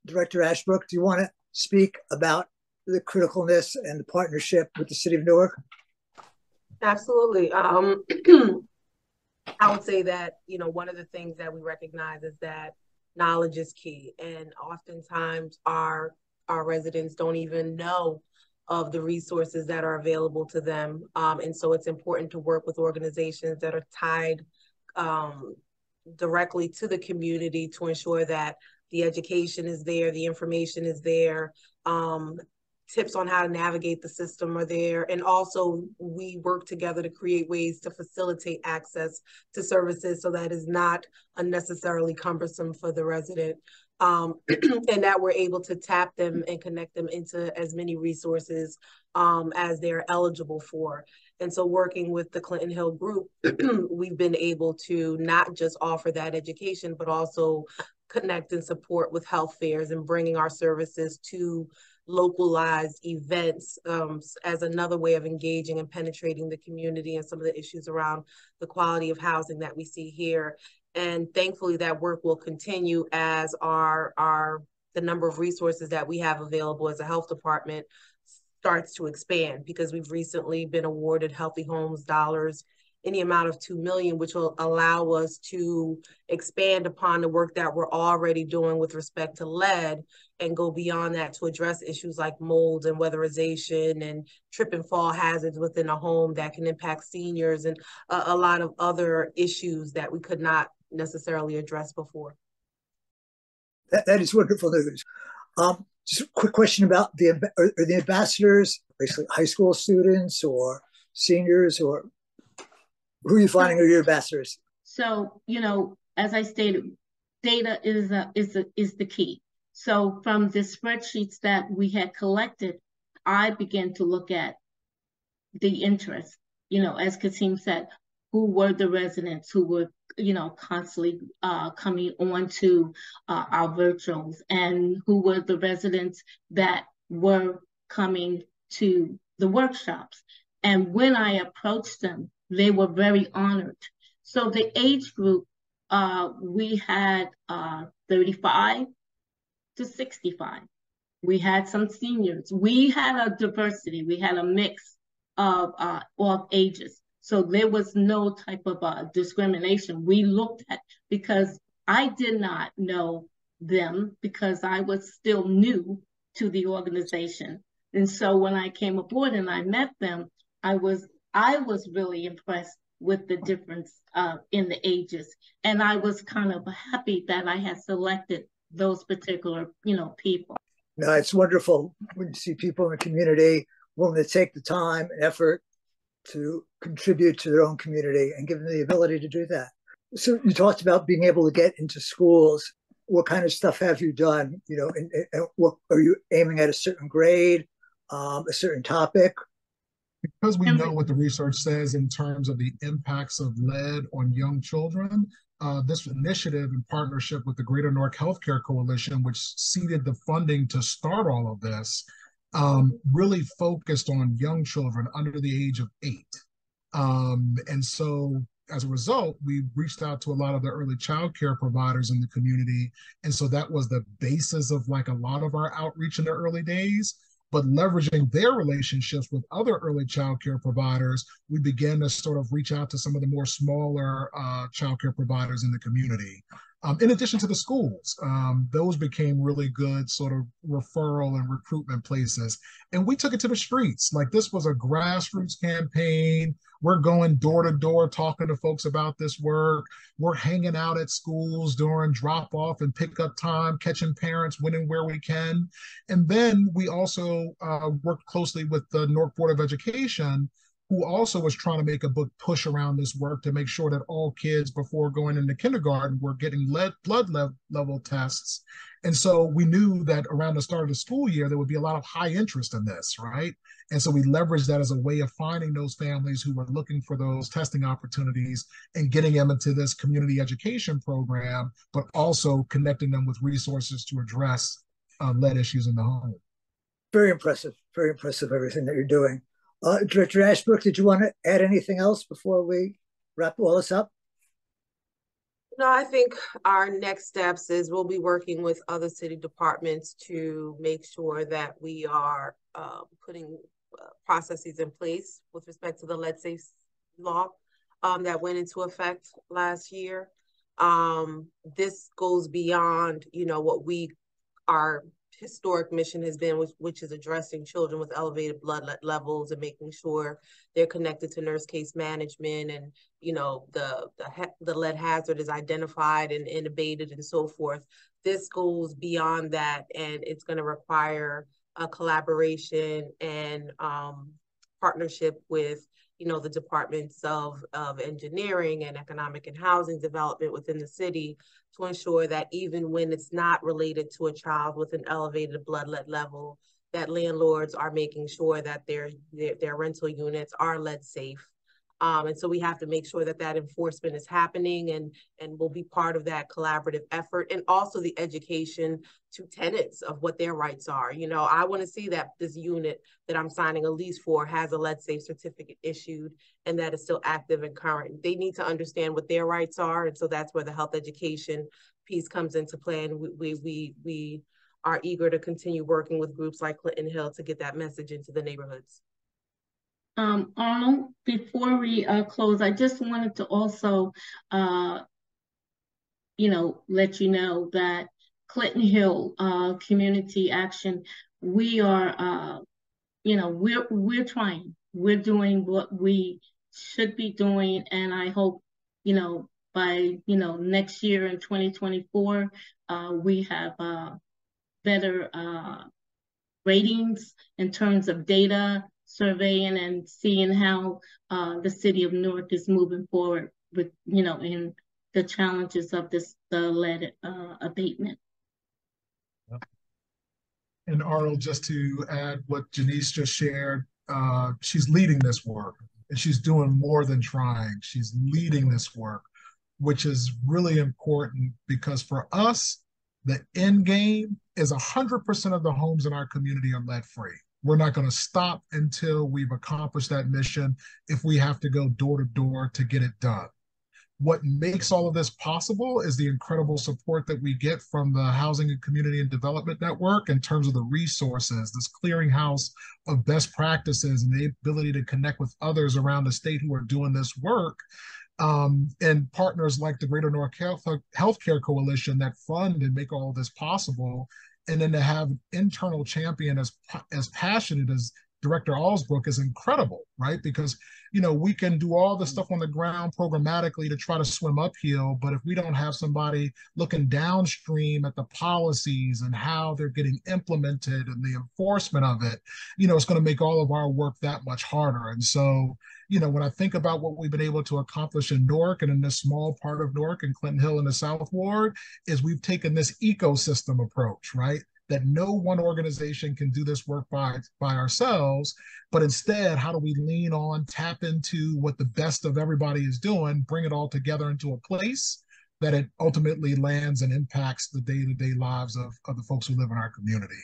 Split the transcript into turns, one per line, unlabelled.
Director Ashbrook, do you want to speak about the criticalness and the partnership with the City of Newark?
Absolutely. I would say that, one of the things that we recognize is that knowledge is key. And oftentimes our residents don't even know of the resources that are available to them. And so it's important to work with organizations that are tied directly to the community to ensure that the education is there, the information is there, tips on how to navigate the system are there. And also we work together to create ways to facilitate access to services so that is not unnecessarily cumbersome for the resident. And that we're able to tap them and connect them into as many resources as they're eligible for. And so working with the Clinton Hill group, we've been able to not just offer that education, but also connect and support with health fairs and bringing our services to localized events as another way of engaging and penetrating the community and some of the issues around the quality of housing that we see here. And thankfully that work will continue as the number of resources that we have available as a health department starts to expand, because we've recently been awarded Healthy Homes dollars in the amount of $2 million, which will allow us to expand upon the work that we're already doing with respect to lead and go beyond that to address issues like mold and weatherization and trip and fall hazards within a home that can impact seniors and a lot of other issues that we could not necessarily address before.
That is wonderful news. Just a quick question about are the ambassadors basically high school students or seniors, or who are you finding are your ambassadors?
So, as I stated, data is the key. So from the spreadsheets that we had collected, I began to look at the interest, as Kasim said, who were the residents who were, constantly coming on to our virtuals, and who were the residents that were coming to the workshops. And when I approached them, they were very honored. So the age group, we had 35 to 65. We had some seniors. We had a diversity. We had a mix of ages. So there was no type of discrimination we looked at, because I did not know them, because I was still new to the organization. And so when I came aboard and I met them, I was really impressed with the difference in the ages. And I was kind of happy that I had selected those particular, people.
No, it's wonderful when you see people in the community willing to take the time and effort to contribute to their own community and give them the ability to do that. So you talked about being able to get into schools. What kind of stuff have you done? And what are you aiming at? A certain grade, a certain topic?
Because we know what the research says in terms of the impacts of lead on young children, this initiative in partnership with the Greater Newark Healthcare Coalition, which seeded the funding to start all of this, really focused on young children under the age of 8. And so as a result, we reached out to a lot of the early child care providers in the community. And so that was the basis of like a lot of our outreach in the early days. But leveraging their relationships with other early childcare providers, we began to sort of reach out to some of the more smaller childcare providers in the community. In addition to the schools, those became really good sort of referral and recruitment places. And we took it to the streets. Like, this was a grassroots campaign. We're going door to door, talking to folks about this work. We're hanging out at schools during drop off and pickup time, catching parents when and where we can. And then we also worked closely with the Newark Board of Education, who also was trying to make a big push around this work to make sure that all kids before going into kindergarten were getting blood level tests. And so we knew that around the start of the school year, there would be a lot of high interest in this, right? And so we leveraged that as a way of finding those families who were looking for those testing opportunities and getting them into this community education program, but also connecting them with resources to address lead issues in the home.
Very impressive everything that you're doing. Director Ashbrook, did you want to add anything else before we wrap all this up?
No, I think our next steps is we'll be working with other city departments to make sure that we are putting processes in place with respect to the lead safe law that went into effect last year. This goes beyond, what our historic mission has been, which is addressing children with elevated blood levels and making sure they're connected to nurse case management, and the lead hazard is identified and abated and so forth. This goes beyond that, and it's going to require a collaboration and partnership with the departments of engineering and economic and housing development within the city, to ensure that even when it's not related to a child with an elevated blood lead level, that landlords are making sure that their rental units are lead safe. And so we have to make sure that that enforcement is happening, and will be part of that collaborative effort, and also the education to tenants of what their rights are. I want to see that this unit that I'm signing a lease for has a lead safe certificate issued, and that is still active and current. They need to understand what their rights are, and so that's where the health education piece comes into play. And we are eager to continue working with groups like Clinton Hill to get that message into the neighborhoods.
Arnold, before we close, I just wanted to also, let you know that Clinton Hill Community Action, we are, we're trying. We're doing what we should be doing, and I hope, by next year in 2024, we have better ratings in terms of data surveying and seeing how the city of Newark is moving forward with, in the challenges of the lead abatement.
And Arnold, just to add what Janice just shared, she's leading this work, and she's doing more than trying. She's leading this work, which is really important, because for us, the end game is 100% of the homes in our community are lead free. We're not going to stop until we've accomplished that mission, if we have to go door to door to get it done. What makes all of this possible is the incredible support that we get from the Housing and Community and Development Network in terms of the resources, this clearinghouse of best practices, and the ability to connect with others around the state who are doing this work. And partners like the Greater Newark Healthcare Coalition that fund and make all of this possible. And then to have an internal champion as passionate as Director Alsbrook is incredible, right? Because, we can do all the stuff on the ground programmatically to try to swim uphill, but if we don't have somebody looking downstream at the policies and how they're getting implemented and the enforcement of it, it's going to make all of our work that much harder. And so, when I think about what we've been able to accomplish in Newark and in this small part of Newark and Clinton Hill in the South Ward, is we've taken this ecosystem approach, right? That no one organization can do this work by ourselves, but instead, how do we lean on, tap into what the best of everybody is doing, bring it all together into a place that it ultimately lands and impacts the day-to-day lives of the folks who live in our community.